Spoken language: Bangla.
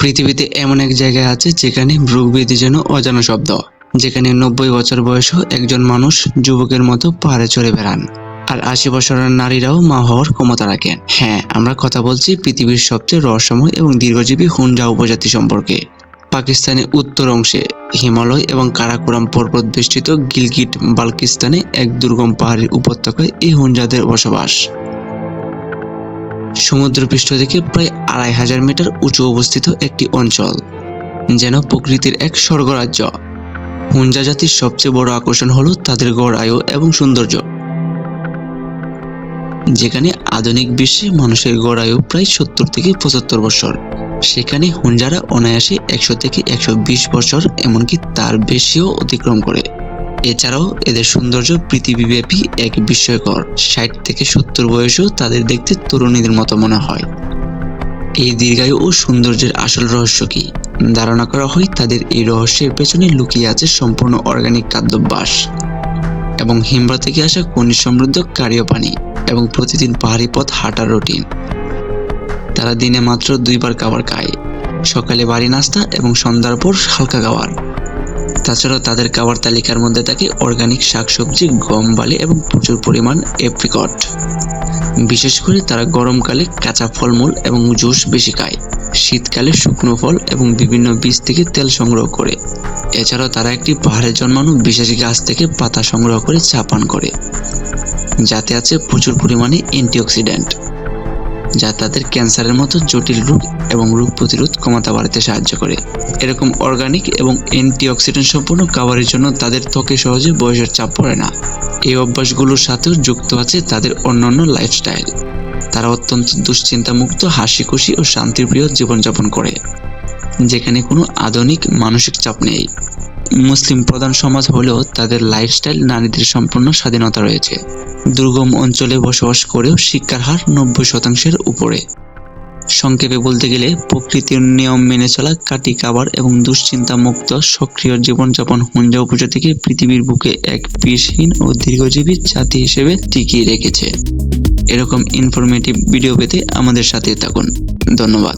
পৃথিবীতে এমন এক জায়গা আছে যেখানে ব্রুকবেদি যেন অজানা শব্দ, যেখানে 90 বছর বয়সেও একজন মানুষ যুবকের মতো পাহাড়ে চড়ে বেড়ান, আর 80 বছরের নারীরাও মা হওয়ার ক্ষমতা রাখেন। হ্যাঁ, আমরা কথা বলছি পৃথিবীর সবচেয়ে রহস্যময় এবং দীর্ঘজীবী হুঞ্জা উপজাতি সম্পর্কে। পাকিস্তানের উত্তর অংশে হিমালয় এবং কারাকোরাম পর্বত বেষ্টিত গিলগিট বাল্টিস্তানে এক দুর্গম পাহাড়ি উপত্যকায় এই হুঞ্জাদের বসবাস। সমুদ্রপৃষ্ঠ থেকে প্রায় 2500 মিটার উঁচু অবস্থিত একটি অঞ্চল, যেন প্রকৃতির এক স্বর্গরাজ্য। হুঞ্জা জাতির সবচেয়ে বড় আকর্ষণ হলো তাদের গড় আয়ু এবং সৌন্দর্য। যেখানে আধুনিক বিশ্বে মানুষের গড় আয়ু প্রায় 70 থেকে 75 বছর, সেখানে হুঞ্জারা অনায়াসে 100 থেকে 120 বছর, এমনকি তার বেশিও অতিক্রম করে। এছাড়াও এদের সৌন্দর্য পৃথিবীব্যাপী এক বিস্ময়কর। 60 থেকে 70 বয়সেও তাদের দেখতে তরুণীদের মতো মনে হয়। এই দীর্ঘায়ু ও সৌন্দর্যের আসল রহস্য কি? ধারণা করা হয় তাদের এই রহস্যের পেছনে লুকিয়ে আছে সম্পূর্ণ অর্গানিক খাদ্যাভ্যাস এবং হিমবাহ থেকে আসা খনিজ সমৃদ্ধ ক্ষারীয় পানি এবং প্রতিদিন পাহাড়ি পথ হাঁটার রুটিন। তারা দিনে মাত্র 2 বার খাবার খায়, সকালে ভারী নাস্তা এবং সন্ধ্যার পর হালকা খাবার। তাছাড়াও তাদের খাবার তালিকার মধ্যে থাকে অর্গানিক শাকসবজি, গম, বালি এবং প্রচুর পরিমাণ এপ্রিকট। বিশেষ করে তারা গরমকালে কাঁচা ফলমূল এবং জুস বেশি খায়, শীতকালে শুকনো ফল এবং বিভিন্ন বীজ থেকে তেল সংগ্রহ করে। এছাড়াও তারা একটি পাহাড়ে জন্মানো বিশেষ গাছ থেকে পাতা সংগ্রহ করে চা পান করে, যাতে আছে প্রচুর পরিমাণে অ্যান্টিঅক্সিডেন্ট, যা তাদের ক্যান্সারের মতো জটিল রোগ এবং রোগ প্রতিরোধ ক্ষমতা বাড়াতে সাহায্য করে। এরকম অর্গানিক এবং অ্যান্টিঅক্সিডেন্ট সম্পন্ন খাবারের জন্য তাদের ত্বকে সহজে বয়সের চাপ পড়ে না। এই অভ্যাসগুলোর সাথেও যুক্ত আছে তাদের অন্যান্য লাইফস্টাইল। তারা অত্যন্ত দুশ্চিন্তামুক্ত, হাসি খুশি ও শান্তিপ্রিয় জীবনযাপন করে, যেখানে কোনো আধুনিক মানসিক চাপ নেই। মুসলিম প্রধান সমাজ হলেও তাদের লাইফস্টাইল নারীদের সম্পূর্ণ স্বাধীনতা রয়েছে। দুর্গম অঞ্চলে বসবাস করেও শিক্ষার হার 90% উপরে। সংক্ষেপে বলতে গেলে প্রকৃতির নিয়ম মেনে চলা, কাটি খাবার এবং দুশ্চিন্তা মুক্ত সক্রিয় জীবনযাপন হুঞ্জা উপজাতিকে পৃথিবীর বুকে এক বিষহীন ও দীর্ঘজীবী জাতি হিসেবে টিকিয়ে রেখেছে। এরকম ইনফরমেটিভ ভিডিও পেতে আমাদের সাথে থাকুন। ধন্যবাদ।